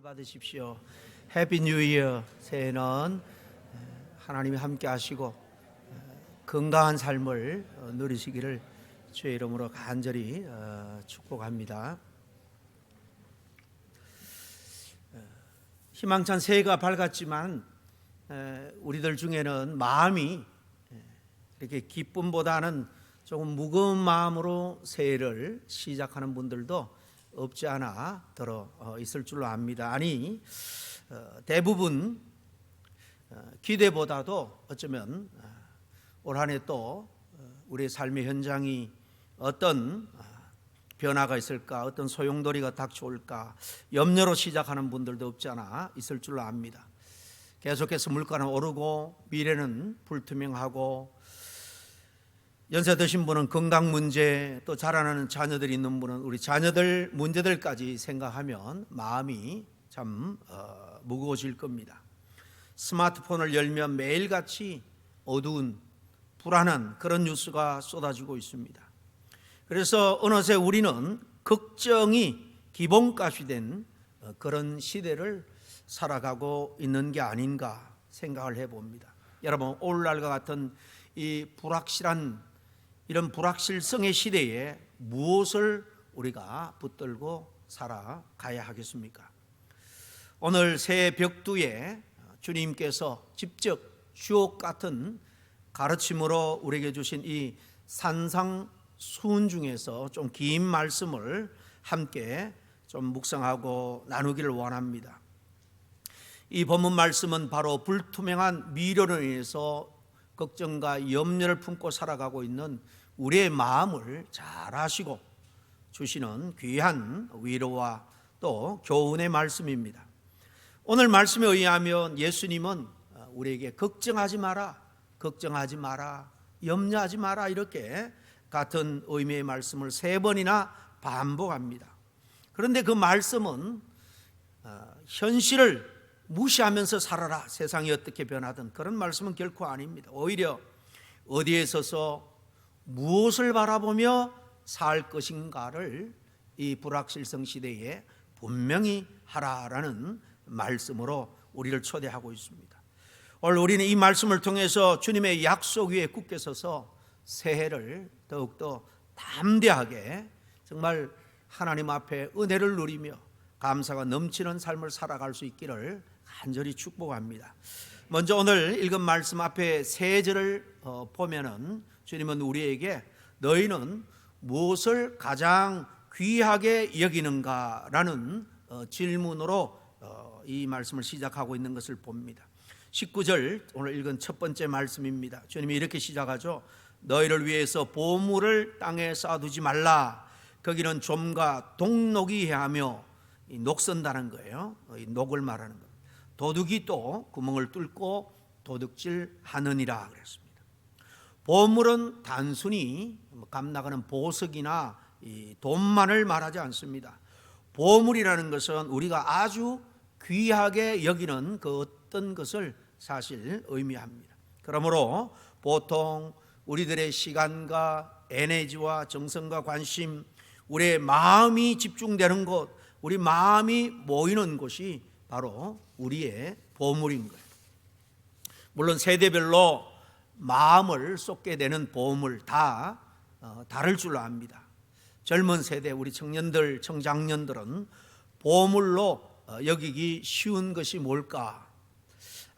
받으십시오. 해피 뉴 이어. 새해는 하나님이 함께 하시고 건강한 삶을 누리시기를 주의 이름으로 간절히 축복합니다. 희망찬 새해가 밝았지만 우리들 중에는 마음이 이렇게 기쁨보다는 조금 무거운 마음으로 새해를 시작하는 분들도 없지 않아 들어 있을 줄로 압니다. 아니, 대부분 기대보다도 어쩌면 올 한 해 또 우리의 삶의 현장이 어떤 변화가 있을까, 어떤 소용돌이가 닥쳐올까 염려로 시작하는 분들도 없지 않아 있을 줄로 압니다. 계속해서 물가는 오르고 미래는 불투명하고 연세 드신 분은 건강 문제, 또 자라나는 자녀들이 있는 분은 우리 자녀들 문제들까지 생각하면 마음이 참 무거워질 겁니다. 스마트폰을 열면 매일같이 어두운 불안한 그런 뉴스가 쏟아지고 있습니다. 그래서 어느새 우리는 걱정이 기본값이 된 그런 시대를 살아가고 있는 게 아닌가 생각을 해봅니다. 여러분, 오늘날과 같은 이 불확실한 이런 불확실성의 시대에 무엇을 우리가 붙들고 살아가야 하겠습니까? 오늘 새해 벽두에 주님께서 직접 주옥 같은 가르침으로 우리에게 주신 이 산상수훈 중에서 좀 긴 말씀을 함께 좀 묵상하고 나누기를 원합니다. 이 본문 말씀은 바로 불투명한 미래로 인해서 걱정과 염려를 품고 살아가고 있는 우리의 마음을 잘 아시고 주시는 귀한 위로와 또 교훈의 말씀입니다. 오늘 말씀에 의하면 예수님은 우리에게 걱정하지 마라, 걱정하지 마라, 염려하지 마라 이렇게 같은 의미의 말씀을 3번이나 반복합니다. 그런데 그 말씀은 현실을 무시하면서 살아라, 세상이 어떻게 변하든 그런 말씀은 결코 아닙니다. 오히려 어디에 서서 무엇을 바라보며 살 것인가를 이 불확실성 시대에 분명히 하라라는 말씀으로 우리를 초대하고 있습니다. 오늘 우리는 이 말씀을 통해서 주님의 약속 위에 굳게 서서 새해를 더욱더 담대하게 정말 하나님 앞에 은혜를 누리며 감사가 넘치는 삶을 살아갈 수 있기를 간절히 축복합니다. 먼저 오늘 읽은 말씀 앞에 3절을 보면은 주님은 우리에게 너희는 무엇을 가장 귀하게 여기는가라는 질문으로 이 말씀을 시작하고 있는 것을 봅니다. 19절 오늘 읽은 첫 번째 말씀입니다. 주님이 이렇게 시작하죠. 너희를 위해서 보물을 땅에 쌓아두지 말라. 거기는 좀과 동녹이 하며 녹선다는 거예요. 이 녹을 말하는 겁니다. 도둑이 또 구멍을 뚫고 도둑질 하느니라 그랬습니다. 보물은 단순히 값나가는 보석이나 돈만을 말하지 않습니다. 보물이라는 것은 우리가 아주 귀하게 여기는 그 어떤 것을 사실 의미합니다. 그러므로 보통 우리들의 시간과 에너지와 정성과 관심, 우리의 마음이 집중되는 곳, 우리 마음이 모이는 곳이 바로 우리의 보물인 거예요. 물론 세대별로 마음을 쏟게 되는 보물 다 다를 줄로 압니다. 젊은 세대 우리 청년들, 청장년들은 보물로 여기기 쉬운 것이 뭘까?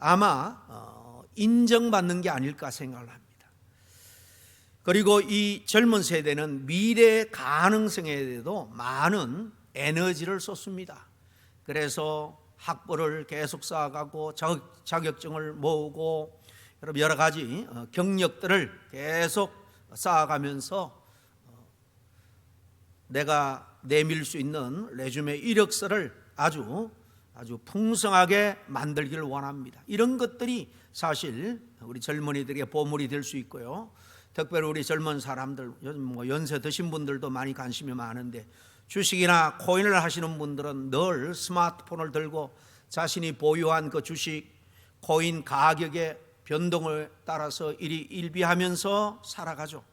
아마 인정받는 게 아닐까 생각을 합니다. 그리고 이 젊은 세대는 미래의 가능성에 대해서도 많은 에너지를 쏟습니다. 그래서 학벌을 계속 쌓아가고 자격증을 모으고 여러 가지 경력들을 계속 쌓아가면서 내가 내밀 수 있는 레주메 이력서를 아주 풍성하게 만들기를 원합니다. 이런 것들이 사실 우리 젊은이들의 보물이 될 수 있고요. 특별히 우리 젊은 사람들, 요즘 연세 드신 분들도 많이 관심이 많은데 주식이나 코인을 하시는 분들은 늘 스마트폰을 들고 자신이 보유한 그 주식, 코인 가격의 변동을 따라서 일비하면서 살아가죠.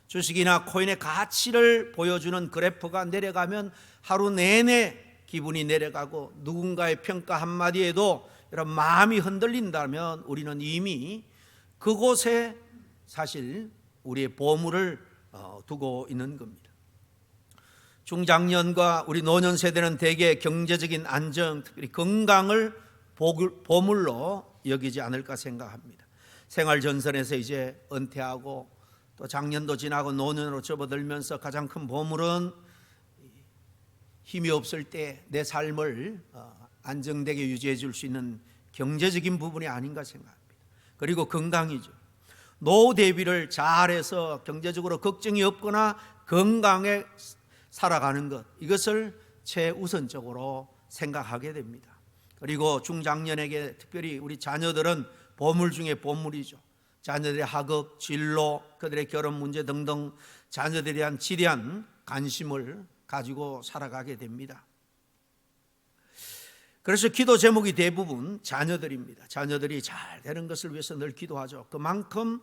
주식이나 코인의 가치를 보여주는 그래프가 내려가면 하루 내내 기분이 내려가고 누군가의 평가 한마디에도 이런 마음이 흔들린다면 우리는 이미 그곳에 사실 우리의 보물을 두고 있는 겁니다. 중장년과 우리 노년 세대는 대개 경제적인 안정, 특별히 건강을 보물로 여기지 않을까 생각합니다. 생활 전선에서 이제 은퇴하고 또 장년도 지나고 노년으로 접어들면서 가장 큰 보물은 힘이 없을 때 내 삶을 안정되게 유지해 줄 수 있는 경제적인 부분이 아닌가 생각합니다. 그리고 건강이죠. 노후 대비를 잘해서 경제적으로 걱정이 없거나 건강에 살아가는 것, 이것을 최우선적으로 생각하게 됩니다. 그리고 중장년에게 특별히 우리 자녀들은 보물 중에 보물이죠. 자녀들의 학업, 진로, 그들의 결혼 문제 등등 자녀들에 대한 지대한 관심을 가지고 살아가게 됩니다. 그래서 기도 제목이 대부분 자녀들입니다. 자녀들이 잘 되는 것을 위해서 늘 기도하죠. 그만큼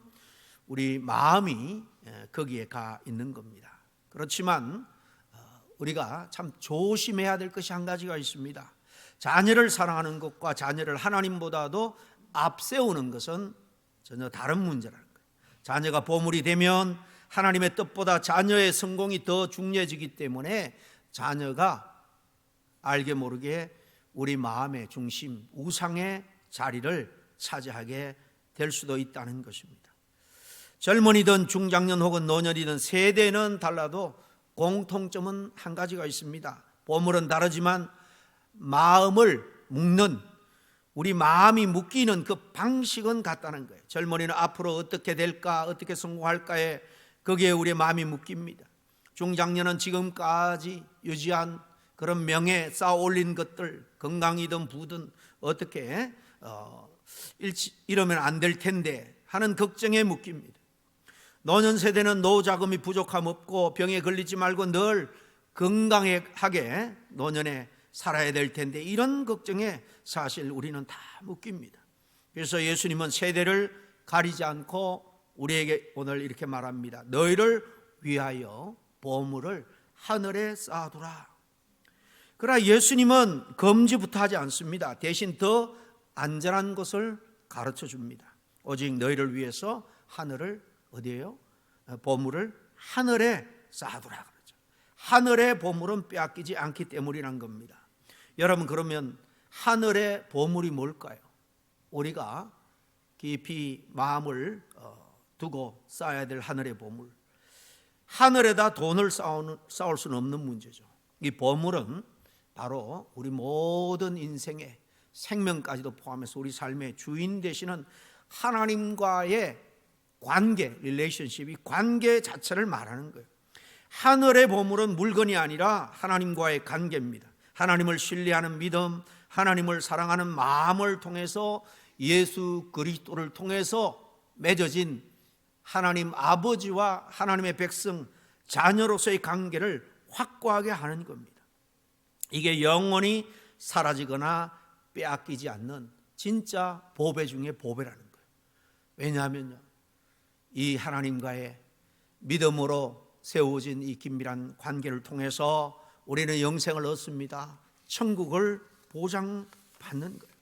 우리 마음이 거기에 가 있는 겁니다. 그렇지만 우리가 참 조심해야 될 것이 한 가지가 있습니다. 자녀를 사랑하는 것과 자녀를 하나님보다도 앞세우는 것은 전혀 다른 문제라는 거예요. 자녀가 보물이 되면 하나님의 뜻보다 자녀의 성공이 더 중요해지기 때문에 자녀가 알게 모르게 우리 마음의 중심, 우상의 자리를 차지하게 될 수도 있다는 것입니다. 젊은이든 중장년 혹은 노년이든 세대는 달라도 공통점은 한 가지가 있습니다. 보물은 다르지만 마음을 묶는, 우리 마음이 묶이는 그 방식은 같다는 거예요. 젊은이는 앞으로 어떻게 될까, 어떻게 성공할까에 거기에 우리의 마음이 묶입니다. 중장년은 지금까지 유지한 그런 명예 쌓아 올린 것들, 건강이든 부든 어떻게 이러면 안 될 텐데 하는 걱정에 묶입니다. 노년 세대는 노후 자금이 부족함 없고 병에 걸리지 말고 늘 건강하게 노년에 살아야 될 텐데 이런 걱정에 사실 우리는 다 묶입니다. 그래서 예수님은 세대를 가리지 않고 우리에게 오늘 이렇게 말합니다. 너희를 위하여 보물을 하늘에 쌓아두라. 그러나 예수님은 금지부터 하지 않습니다. 대신 더 안전한 것을 가르쳐 줍니다. 오직 너희를 위해서 하늘을 어디에요? 보물을 하늘에 쌓아두라 그러죠. 하늘의 보물은 빼앗기지 않기 때문이란 겁니다. 여러분, 그러면 하늘의 보물이 뭘까요? 우리가 깊이 마음을 두고 쌓아야 될 하늘의 보물. 하늘에다 돈을 쌓을 수는 없는 문제죠. 이 보물은 바로 우리 모든 인생의 생명까지도 포함해서 우리 삶의 주인 되시는 하나님과의 관계, 릴레이션십이 관계 자체를 말하는 거예요. 하늘의 보물은 물건이 아니라 하나님과의 관계입니다. 하나님을 신뢰하는 믿음, 하나님을 사랑하는 마음을 통해서 예수 그리스도를 통해서 맺어진 하나님 아버지와 하나님의 백성, 자녀로서의 관계를 확고하게 하는 겁니다. 이게 영원히 사라지거나 빼앗기지 않는 진짜 보배 중에 보배라는 거예요. 왜냐하면요, 이 하나님과의 믿음으로 세워진 이 긴밀한 관계를 통해서 우리는 영생을 얻습니다. 천국을 보장받는 거예요.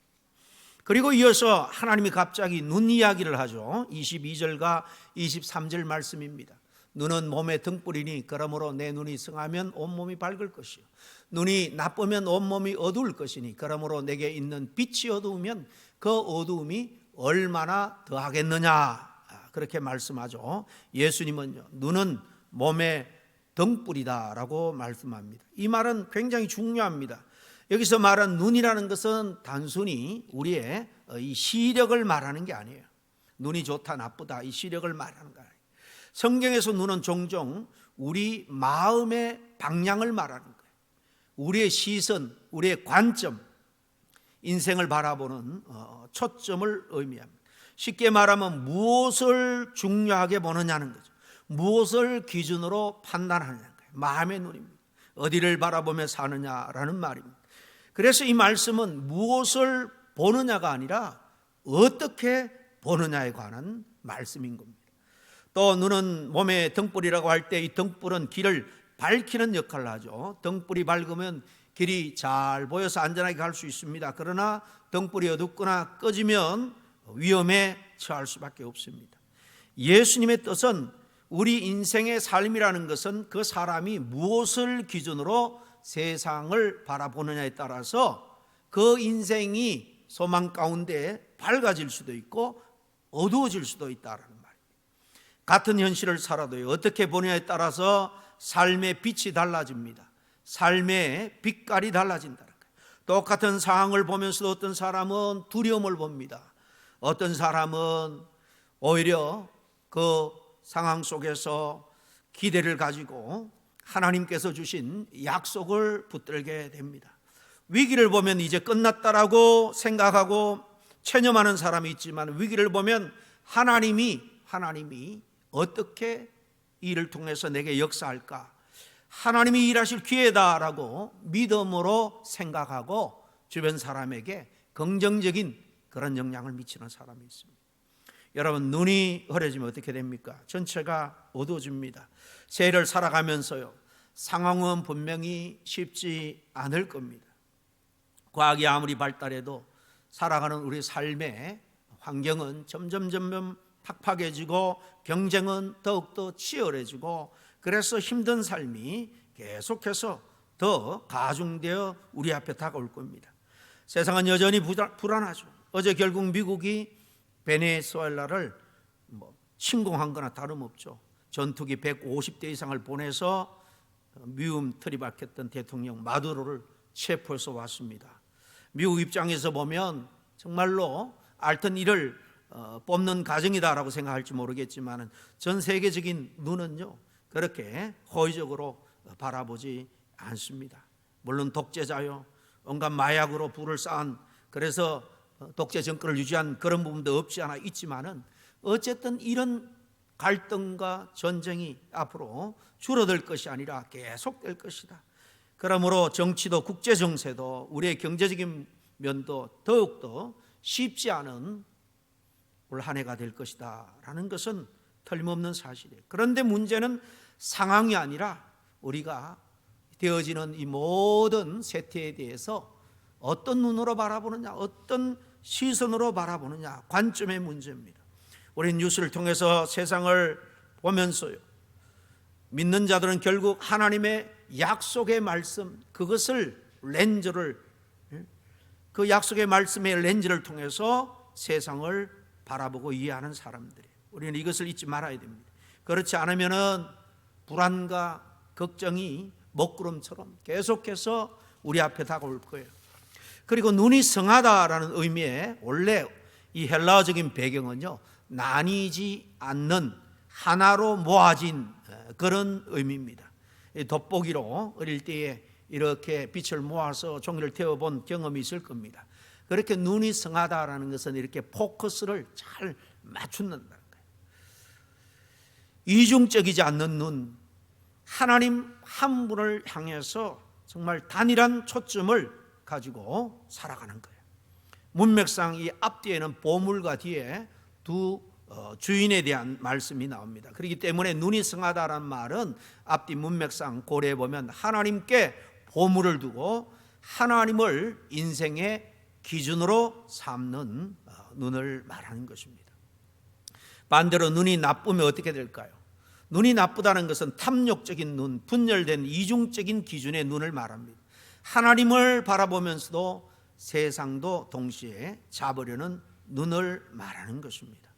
그리고 이어서 하나님이 갑자기 눈 이야기를 하죠. 22절과 23절 말씀입니다. 눈은 몸의 등불이니 그러므로 내 눈이 성하면 온몸이 밝을 것이요 눈이 나쁘면 온몸이 어두울 것이니 그러므로 내게 있는 빛이 어두우면 그 어두움이 얼마나 더하겠느냐, 그렇게 말씀하죠. 예수님은요, 눈은 몸의 등불이다라고 말씀합니다. 이 말은 굉장히 중요합니다. 여기서 말한 눈이라는 것은 단순히 우리의 이 시력을 말하는 게 아니에요. 눈이 좋다 나쁘다 이 시력을 말하는 거예요. 성경에서 눈은 종종 우리 마음의 방향을 말하는 거예요. 우리의 시선, 우리의 관점, 인생을 바라보는 초점을 의미합니다. 쉽게 말하면 무엇을 중요하게 보느냐는 거죠. 무엇을 기준으로 판단하느냐는 거예요. 마음의 눈입니다. 어디를 바라보며 사느냐라는 말입니다. 그래서 이 말씀은 무엇을 보느냐가 아니라 어떻게 보느냐에 관한 말씀인 겁니다. 또 눈은 몸의 등불이라고 할 때 이 등불은 길을 밝히는 역할을 하죠. 등불이 밝으면 길이 잘 보여서 안전하게 갈 수 있습니다. 그러나 등불이 어둡거나 꺼지면 위험에 처할 수밖에 없습니다. 예수님의 뜻은 우리 인생의 삶이라는 것은 그 사람이 무엇을 기준으로 세상을 바라보느냐에 따라서 그 인생이 소망 가운데 밝아질 수도 있고 어두워질 수도 있다는 말입니다. 같은 현실을 살아도 어떻게 보느냐에 따라서 삶의 빛이 달라집니다. 삶의 빛깔이 달라진다는 거예요. 똑같은 상황을 보면서도 어떤 사람은 두려움을 봅니다. 어떤 사람은 오히려 그 상황 속에서 기대를 가지고 하나님께서 주신 약속을 붙들게 됩니다. 위기를 보면 이제 끝났다라고 생각하고 체념하는 사람이 있지만, 위기를 보면 하나님이 어떻게 이를 통해서 내게 역사할까, 하나님이 일하실 기회다라고 믿음으로 생각하고 주변 사람에게 긍정적인 그런 영향을 미치는 사람이 있습니다. 여러분, 눈이 흐려지면 어떻게 됩니까? 전체가 어두워집니다. 새해를 살아가면서요, 상황은 분명히 쉽지 않을 겁니다. 과학이 아무리 발달해도 살아가는 우리 삶의 환경은 점점 팍팍해지고 경쟁은 더욱더 치열해지고, 그래서 힘든 삶이 계속해서 더 가중되어 우리 앞에 다가올 겁니다. 세상은 여전히 불안하죠. 어제 결국 미국이 베네수엘라를 침공한 거나 다름없죠. 전투기 150대 이상을 보내서 미움 들이박혔던 대통령 마두로를 체포해서 왔습니다. 미국 입장에서 보면 정말로 앓던 이를 뽑는 가정이다라고 생각할지 모르겠지만, 전 세계적인 눈은요 그렇게 호의적으로 바라보지 않습니다. 물론 독재자요, 온갖 마약으로 부를 쌓은, 그래서 독재 정권을 유지한 그런 부분도 없지 않아 있지만은, 어쨌든 이런 갈등과 전쟁이 앞으로 줄어들 것이 아니라 계속될 것이다. 그러므로 정치도 국제 정세도 우리의 경제적인 면도 더욱더 쉽지 않은 올 한 해가 될 것이다 라는 것은 틀림없는 사실이에요. 그런데 문제는 상황이 아니라 우리가 되어지는 이 모든 세태에 대해서 어떤 눈으로 바라보느냐, 어떤 시선으로 바라보느냐, 관점의 문제입니다. 우리는 뉴스를 통해서 세상을 보면서요, 믿는 자들은 결국 하나님의 약속의 말씀, 그것을 그 약속의 말씀의 렌즈를 통해서 세상을 바라보고 이해하는 사람들이에요. 우리는 이것을 잊지 말아야 됩니다. 그렇지 않으면은 불안과 걱정이 먹구름처럼 계속해서 우리 앞에 다가올 거예요. 그리고 눈이 성하다라는 의미의 원래 이 헬라어적인 배경은요, 나뉘지 않는, 하나로 모아진 그런 의미입니다. 돋보기로 어릴 때에 이렇게 빛을 모아서 종이를 태워본 경험이 있을 겁니다. 그렇게 눈이 성하다라는 것은 이렇게 포커스를 잘 맞춘다는 거예요. 이중적이지 않는 눈, 하나님 한 분을 향해서 정말 단일한 초점을 가지고 살아가는 거예요. 문맥상 이 앞뒤에는 보물과 뒤에 두 주인에 대한 말씀이 나옵니다. 그렇기 때문에 눈이 성하다라는 말은 앞뒤 문맥상 고려해 보면 하나님께 보물을 두고 하나님을 인생의 기준으로 삼는 눈을 말하는 것입니다. 반대로 눈이 나쁘면 어떻게 될까요? 눈이 나쁘다는 것은 탐욕적인 눈, 분열된 이중적인 기준의 눈을 말합니다. 하나님을 바라보면서도 세상도 동시에 잡으려는 눈을 말하는 것입니다.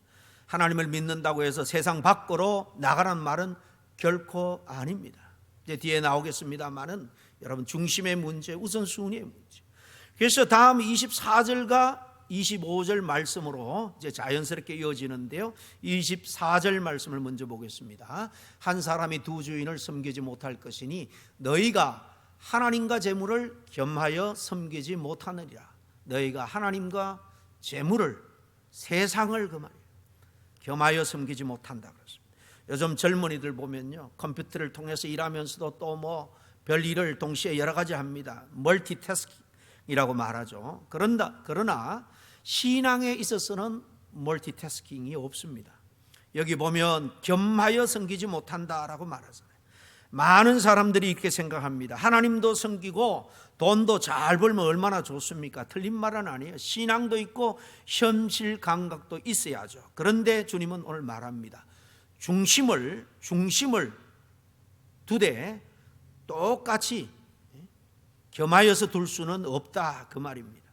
하나님을 믿는다고 해서 세상 밖으로 나가라는 말은 결코 아닙니다. 이제 뒤에 나오겠습니다만은 여러분, 중심의 문제, 우선순위의 문제. 그래서 다음 24절과 25절 말씀으로 이제 자연스럽게 이어지는데요, 24절 말씀을 먼저 보겠습니다. 한 사람이 두 주인을 섬기지 못할 것이니 너희가 하나님과 재물을 겸하여 섬기지 못하느니라. 너희가 하나님과 재물을, 세상을 겸하여 섬기지 못한다 그랬습니다. 요즘 젊은이들 보면요, 컴퓨터를 통해서 일하면서도 또 별일을 동시에 여러 가지 합니다. 멀티태스킹이라고 말하죠. 그러나 신앙에 있어서는 멀티태스킹이 없습니다. 여기 보면 겸하여 섬기지 못한다라고 말하잖아요. 많은 사람들이 이렇게 생각합니다. 하나님도 섬기고 돈도 잘 벌면 얼마나 좋습니까? 틀린 말은 아니에요. 신앙도 있고 현실 감각도 있어야죠. 그런데 주님은 오늘 말합니다. 중심을 두되 똑같이 겸하여서 둘 수는 없다, 그 말입니다.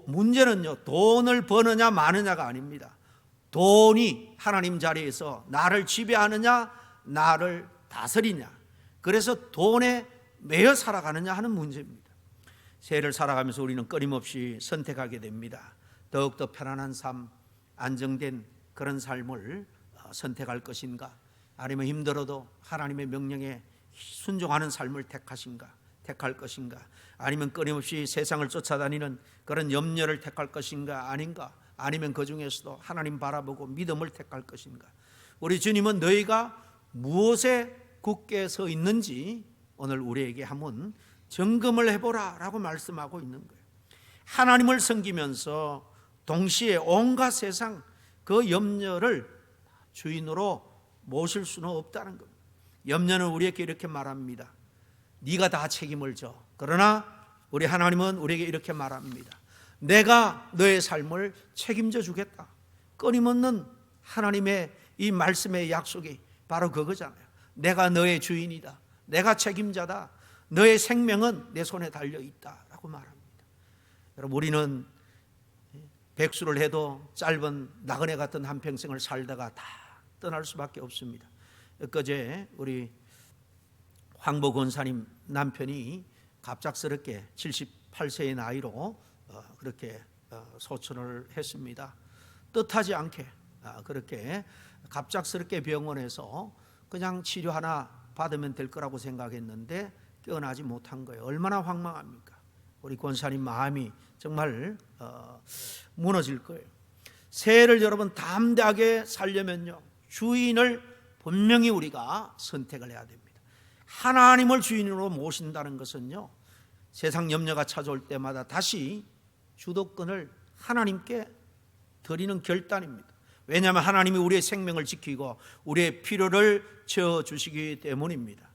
문제는요, 돈을 버느냐 마느냐가 아닙니다. 돈이 하나님 자리에서 나를 지배하느냐 나를 다스리냐, 그래서 돈에 매여 살아가느냐 하는 문제입니다. 새해를 살아가면서 우리는 끊임없이 선택하게 됩니다. 더욱더 편안한 삶, 안정된 그런 삶을 선택할 것인가, 아니면 힘들어도 하나님의 명령에 순종하는 삶을 택할 것인가, 아니면 끊임없이 세상을 쫓아다니는 그런 염려를 택할 것인가 아닌가, 아니면 그 중에서도 하나님 바라보고 믿음을 택할 것인가. 우리 주님은 너희가 무엇에 굳게 서 있는지 오늘 우리에게 한번 점검을 해보라 라고 말씀하고 있는 거예요. 하나님을 섬기면서 동시에 온갖 세상 그 염려를 주인으로 모실 수는 없다는 겁니다. 염려는 우리에게 이렇게 말합니다. 네가 다 책임을 져. 그러나 우리 하나님은 우리에게 이렇게 말합니다. 내가 너의 삶을 책임져 주겠다. 끊임없는 하나님의 이 말씀의 약속이 바로 그거잖아요. 내가 너의 주인이다. 내가 책임자다. 너의 생명은 내 손에 달려있다 라고 말합니다. 여러분, 우리는 백수를 해도 짧은 나그네 같은 한평생을 살다가 다 떠날 수밖에 없습니다. 엊그제 우리 황보 권사님 남편이 갑작스럽게 78세의 나이로 그렇게 소천을 했습니다. 뜻하지 않게 그렇게 갑작스럽게 병원에서 그냥 치료 하나 받으면 될 거라고 생각했는데 깨어나지 못한 거예요. 얼마나 황망합니까? 우리 권사님 마음이 정말 무너질 거예요. 새해를 여러분 담대하게 살려면요, 주인을 분명히 우리가 선택을 해야 됩니다. 하나님을 주인으로 모신다는 것은요, 세상 염려가 찾아올 때마다 다시 주도권을 하나님께 드리는 결단입니다. 왜냐하면 하나님이 우리의 생명을 지키고 우리의 필요를 채워주시기 때문입니다.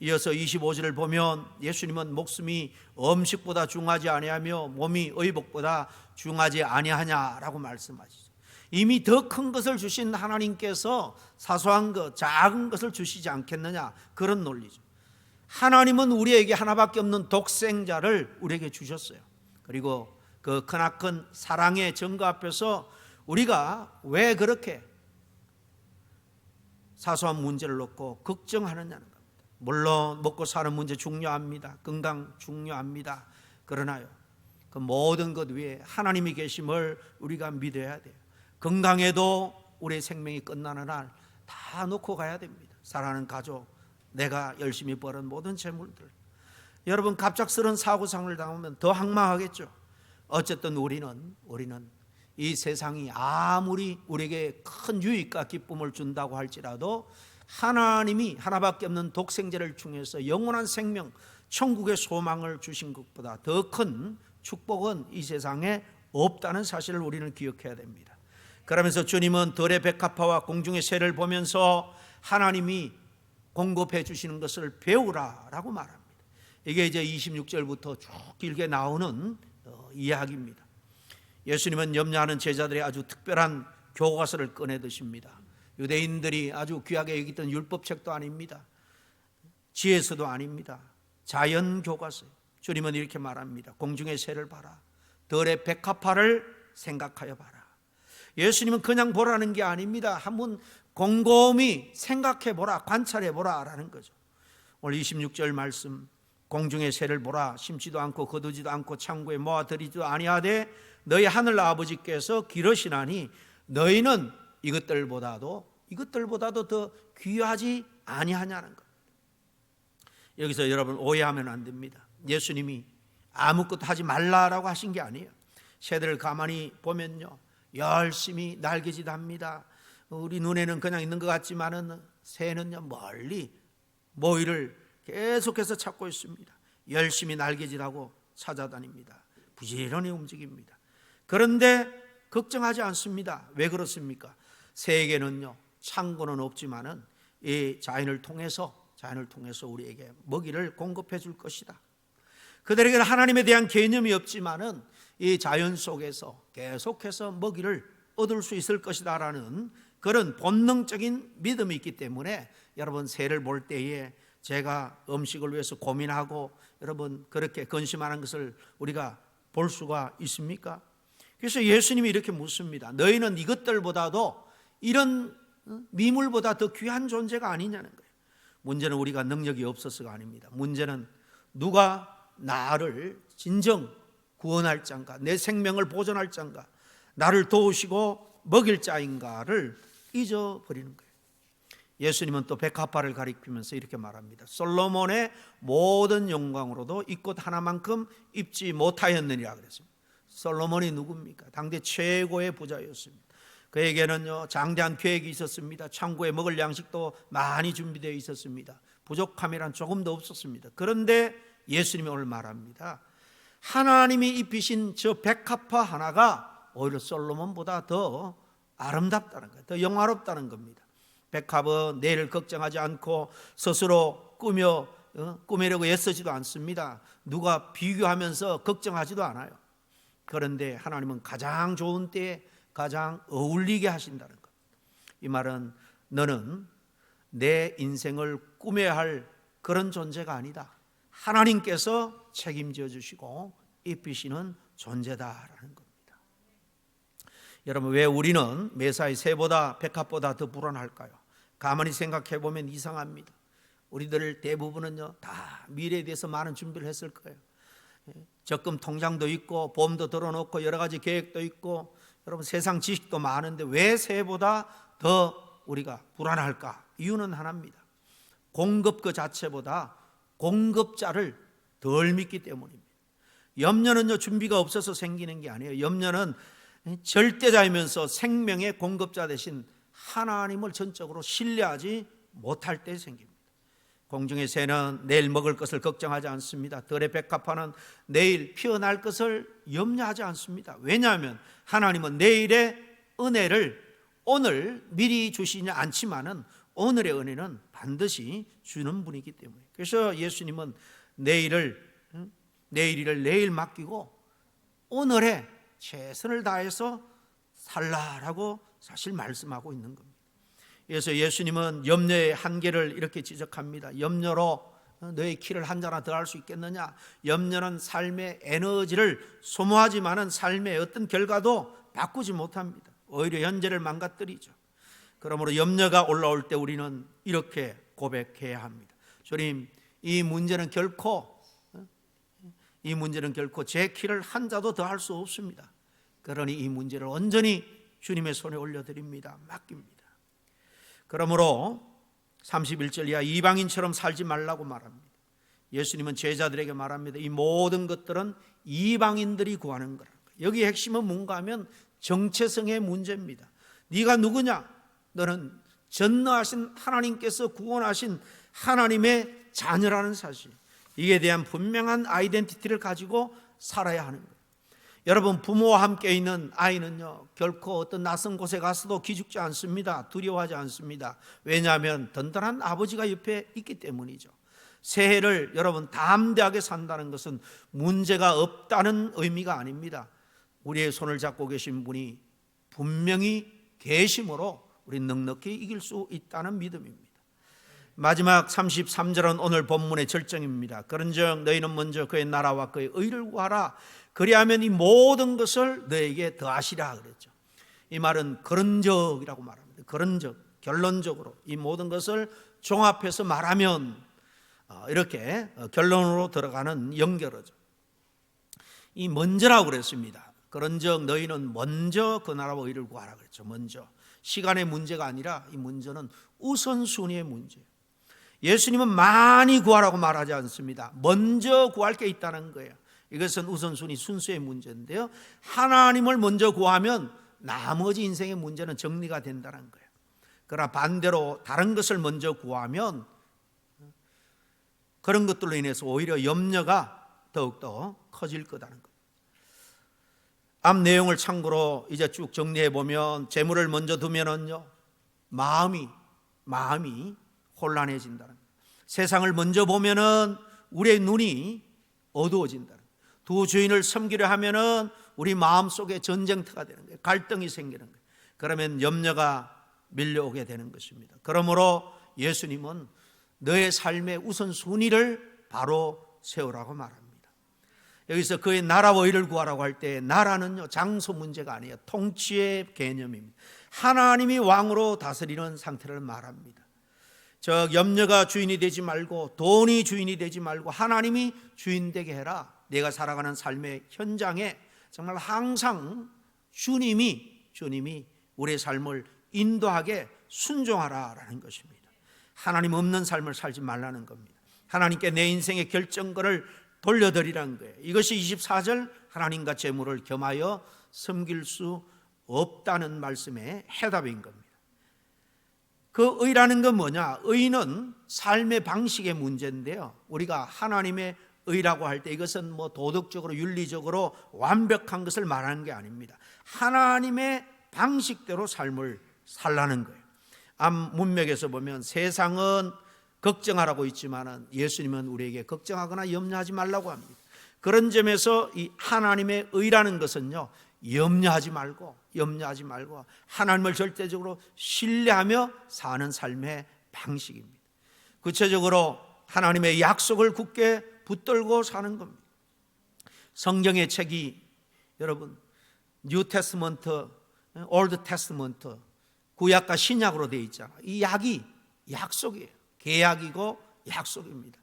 이어서 25절을 보면 예수님은 목숨이 음식보다 중하지 아니하며 몸이 의복보다 중하지 아니하냐라고 말씀하시죠. 이미 더 큰 것을 주신 하나님께서 사소한 것, 작은 것을 주시지 않겠느냐, 그런 논리죠. 하나님은 우리에게 하나밖에 없는 독생자를 우리에게 주셨어요. 그리고 그 크나큰 사랑의 증거 앞에서 우리가 왜 그렇게 사소한 문제를 놓고 걱정하느냐는 겁니다. 물론 먹고 사는 문제 중요합니다. 건강 중요합니다. 그러나요, 그 모든 것 위에 하나님이 계심을 우리가 믿어야 돼요. 건강에도 우리의 생명이 끝나는 날 다 놓고 가야 됩니다. 사랑하는 가족, 내가 열심히 벌은 모든 재물들. 여러분, 갑작스러운 사고상을 당하면 더 황망하겠죠. 어쨌든 우리는 이 세상이 아무리 우리에게 큰 유익과 기쁨을 준다고 할지라도 하나님이 하나밖에 없는 독생자를 통해서 영원한 생명, 천국의 소망을 주신 것보다 더 큰 축복은 이 세상에 없다는 사실을 우리는 기억해야 됩니다. 그러면서 주님은 들의 백합화와 공중의 새를 보면서 하나님이 공급해 주시는 것을 배우라라고 말합니다. 이게 이제 26절부터 쭉 길게 나오는 이야기입니다. 예수님은 염려하는 제자들의 아주 특별한 교과서를 꺼내 드십니다. 유대인들이 아주 귀하게 여기던 율법책도 아닙니다. 지혜서도 아닙니다. 자연 교과서. 주님은 이렇게 말합니다. 공중의 새를 봐라. 들의 백합화를 생각하여 봐라. 예수님은 그냥 보라는 게 아닙니다. 한번 곰곰이 생각해 보라, 관찰해 보라라는 거죠. 오늘 26절 말씀, 공중의 새를 보라. 심지도 않고 거두지도 않고 창고에 모아들이지도 아니하되 너희 하늘 아버지께서 기르시나니 너희는 이것들보다도 더 귀하지 아니하냐는 겁니다. 여기서 여러분 오해하면 안 됩니다. 예수님이 아무것도 하지 말라라고 하신 게 아니에요. 새들을 가만히 보면요, 열심히 날개짓합니다. 우리 눈에는 그냥 있는 것 같지만은 새는요, 멀리 모이를 계속해서 찾고 있습니다. 열심히 날개짓하고 찾아다닙니다. 부지런히 움직입니다. 그런데 걱정하지 않습니다. 왜 그렇습니까? 새에게는요, 창고는 없지만은 이 자연을 통해서 자연을 통해서 우리에게 먹이를 공급해 줄 것이다. 그들에게는 하나님에 대한 개념이 없지만은 이 자연 속에서 계속해서 먹이를 얻을 수 있을 것이다 라는 그런 본능적인 믿음이 있기 때문에 여러분, 새를 볼 때에 제가 음식을 위해서 고민하고 여러분 그렇게 근심하는 것을 우리가 볼 수가 있습니까? 그래서 예수님이 이렇게 묻습니다. 너희는 이것들보다도 이런 미물보다 더 귀한 존재가 아니냐는 거예요. 문제는 우리가 능력이 없어서가 아닙니다. 문제는 누가 나를 진정 구원할 자인가, 내 생명을 보존할 자인가, 나를 도우시고 먹일 자인가를 잊어버리는 거예요. 예수님은 또 백합화를 가리키면서 이렇게 말합니다. 솔로몬의 모든 영광으로도 이 꽃 하나만큼 입지 못하였느니라 그랬습니다. 솔로몬이 누굽니까? 당대 최고의 부자였습니다. 그에게는요 장대한 계획이 있었습니다. 창고에 먹을 양식도 많이 준비되어 있었습니다. 부족함이란 조금도 없었습니다. 그런데 예수님이 오늘 말합니다. 하나님이 입히신 저 백합화 하나가 오히려 솔로몬보다 더 아름답다는 거예요. 더 영화롭다는 겁니다. 백합은 내일을 걱정하지 않고 스스로 꾸미려고 애쓰지도 않습니다. 누가 비교하면서 걱정하지도 않아요. 그런데 하나님은 가장 좋은 때에 가장 어울리게 하신다는 것. 이 말은 너는 내 인생을 꾸며야 할 그런 존재가 아니다. 하나님께서 책임져 주시고 입히시는 존재다라는 겁니다. 여러분, 왜 우리는 매사에 새보다 백합보다 더 불안할까요? 가만히 생각해 보면 이상합니다. 우리들 대부분은요 다 미래에 대해서 많은 준비를 했을 거예요. 적금 통장도 있고 보험도 들어놓고 여러 가지 계획도 있고 여러분 세상 지식도 많은데 왜 새보다 더 우리가 불안할까? 이유는 하나입니다. 공급 그 자체보다 공급자를 덜 믿기 때문입니다. 염려는요 준비가 없어서 생기는 게 아니에요. 염려는 절대자이면서 생명의 공급자 대신 하나님을 전적으로 신뢰하지 못할 때 생깁니다. 공중의 새는 내일 먹을 것을 걱정하지 않습니다. 들의 백합화는 내일 피어날 것을 염려하지 않습니다. 왜냐하면 하나님은 내일의 은혜를 오늘 미리 주시지 않지만은 오늘의 은혜는 반드시 주는 분이기 때문에. 그래서 예수님은 내일을 내일 맡기고 오늘에 최선을 다해서 살라라고 사실 말씀하고 있는 겁니다. 그래서 예수님은 염려의 한계를 이렇게 지적합니다. 염려로 너의 키를 한 자나 더 할 수 있겠느냐? 염려는 삶의 에너지를 소모하지만은 삶의 어떤 결과도 바꾸지 못합니다. 오히려 현재를 망가뜨리죠. 그러므로 염려가 올라올 때 우리는 이렇게 고백해야 합니다. 주님, 이 문제는 결코 제 키를 한 자도 더 할 수 없습니다. 그러니 이 문제를 온전히 주님의 손에 올려드립니다. 맡깁니다. 그러므로 31절 이하 이방인처럼 살지 말라고 말합니다. 예수님은 제자들에게 말합니다. 이 모든 것들은 이방인들이 구하는 거라. 여기 핵심은 뭔가 하면 정체성의 문제입니다. 네가 누구냐? 너는 전능하신 하나님께서 구원하신 하나님의 자녀라는 사실, 이에 대한 분명한 아이덴티티를 가지고 살아야 하는 거예요. 여러분, 부모와 함께 있는 아이는요 결코 어떤 낯선 곳에 가서도 기죽지 않습니다. 두려워하지 않습니다. 왜냐하면 든든한 아버지가 옆에 있기 때문이죠. 새해를 여러분 담대하게 산다는 것은 문제가 없다는 의미가 아닙니다. 우리의 손을 잡고 계신 분이 분명히 계심으로 우리 넉넉히 이길 수 있다는 믿음입니다. 마지막 33절은 오늘 본문의 절정입니다. 그런즉 너희는 먼저 그의 나라와 그의 의를 구하라. 그리하면 이 모든 것을 너에게 더하시라 그랬죠. 이 말은 그런적이라고 말합니다. 그런적, 결론적으로 이 모든 것을 종합해서 말하면 이렇게 결론으로 들어가는 연결어죠. 이 먼저라고 그랬습니다. 그런즉 너희는 먼저 그 나라와 의를 구하라 그랬죠. 먼저. 시간의 문제가 아니라 이 문제는 우선순위의 문제예요. 예수님은 많이 구하라고 말하지 않습니다. 먼저 구할 게 있다는 거예요. 이것은 우선순위 순수의 문제인데요, 하나님을 먼저 구하면 나머지 인생의 문제는 정리가 된다는 거예요. 그러나 반대로 다른 것을 먼저 구하면 그런 것들로 인해서 오히려 염려가 더욱더 커질 거다는 거예요. 앞 내용을 참고로 이제 쭉 정리해 보면 재물을 먼저 두면은요 마음이 혼란해진다는 거예요. 세상을 먼저 보면은 우리의 눈이 어두워진다. 두 주인을 섬기려 하면은 우리 마음속에 전쟁터가 되는 거예요. 갈등이 생기는 거예요. 그러면 염려가 밀려오게 되는 것입니다. 그러므로 예수님은 너의 삶의 우선순위를 바로 세우라고 말합니다. 여기서 그의 나라와 의를 구하라고 할 때 나라는요, 장소 문제가 아니에요. 통치의 개념입니다. 하나님이 왕으로 다스리는 상태를 말합니다. 즉 염려가 주인이 되지 말고 돈이 주인이 되지 말고 하나님이 주인 되게 해라. 내가 살아가는 삶의 현장에 정말 항상 주님이 우리의 삶을 인도하게 순종하라라는 것입니다. 하나님 없는 삶을 살지 말라는 겁니다. 하나님께 내 인생의 결정권을 돌려드리라는 거예요. 이것이 24절 하나님과 재물을 겸하여 섬길 수 없다는 말씀의 해답인 겁니다. 그 의라는 건 뭐냐? 의는 삶의 방식의 문제인데요, 우리가 하나님의 의라고 할 때 이것은 뭐 도덕적으로 윤리적으로 완벽한 것을 말하는 게 아닙니다. 하나님의 방식대로 삶을 살라는 거예요. 암 문맥에서 보면 세상은 걱정하라고 있지만은 예수님은 우리에게 걱정하거나 염려하지 말라고 합니다. 그런 점에서 이 하나님의 의라는 것은요, 염려하지 말고 하나님을 절대적으로 신뢰하며 사는 삶의 방식입니다. 구체적으로 하나님의 약속을 굳게 붙들고 사는 겁니다. 성경의 책이 여러분 뉴 테스트먼트, 올드 테스트먼트, 구약과 신약으로 되어 있잖아요. 이 약이 약속이에요. 계약이고 약속입니다.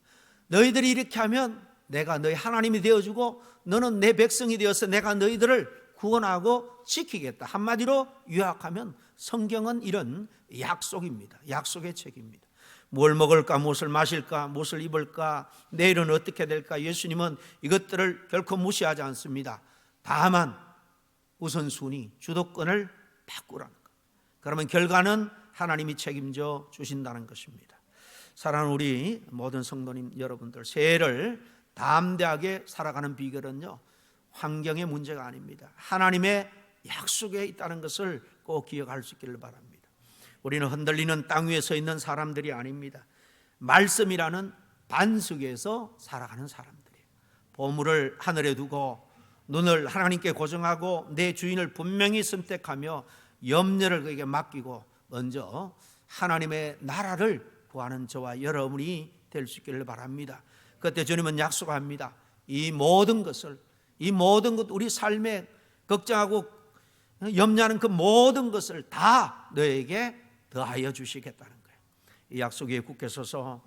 너희들이 이렇게 하면 내가 너희 하나님이 되어주고 너는 내 백성이 되어서 내가 너희들을 구원하고 지키겠다. 한마디로 요약하면 성경은 이런 약속입니다. 약속의 책입니다. 뭘 먹을까, 무엇을 마실까, 무엇을 입을까, 내일은 어떻게 될까, 예수님은 이것들을 결코 무시하지 않습니다. 다만 우선순위, 주도권을 바꾸라는 것. 그러면 결과는 하나님이 책임져 주신다는 것입니다. 사랑하는 우리 모든 성도님 여러분들, 새해를 담대하게 살아가는 비결은요, 환경의 문제가 아닙니다. 하나님의 약속에 있다는 것을 꼭 기억할 수 있기를 바랍니다. 우리는 흔들리는 땅 위에 서 있는 사람들이 아닙니다. 말씀이라는 반석에서 살아가는 사람들이에요. 보물을 하늘에 두고 눈을 하나님께 고정하고 내 주인을 분명히 선택하며 염려를 그에게 맡기고 먼저 하나님의 나라를 구하는 저와 여러분이 될 수 있기를 바랍니다. 그때 주님은 약속합니다. 이 모든 것 우리 삶에 걱정하고 염려하는 그 모든 것을 다 너에게 더하여 주시겠다는 거예요. 이 약속 위에 굳게 서서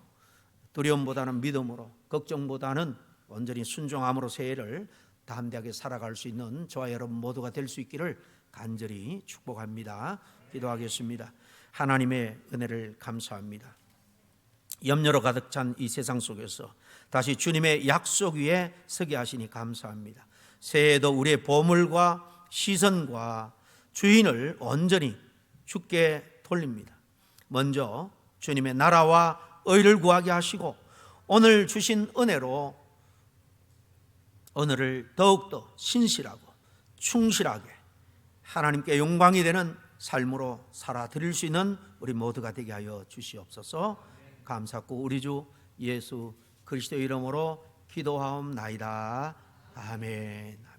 두려움보다는 믿음으로, 걱정보다는 온전히 순종함으로 새해를 담대하게 살아갈 수 있는 저와 여러분 모두가 될 수 있기를 간절히 축복합니다. 기도하겠습니다. 하나님의 은혜를 감사합니다. 염려로 가득 찬 이 세상 속에서 다시 주님의 약속 위에 서게 하시니 감사합니다. 새해에도 우리의 보물과 시선과 주인을 온전히 주께 돌립니다. 먼저 주님의 나라와 의를 구하게 하시고 오늘 주신 은혜로 오늘을 더욱더 신실하고 충실하게 하나님께 영광이 되는 삶으로 살아드릴 수 있는 우리 모두가 되게 하여 주시옵소서. 감사하고 우리 주 예수 그리스도의 이름으로 기도하옵나이다. 아멘.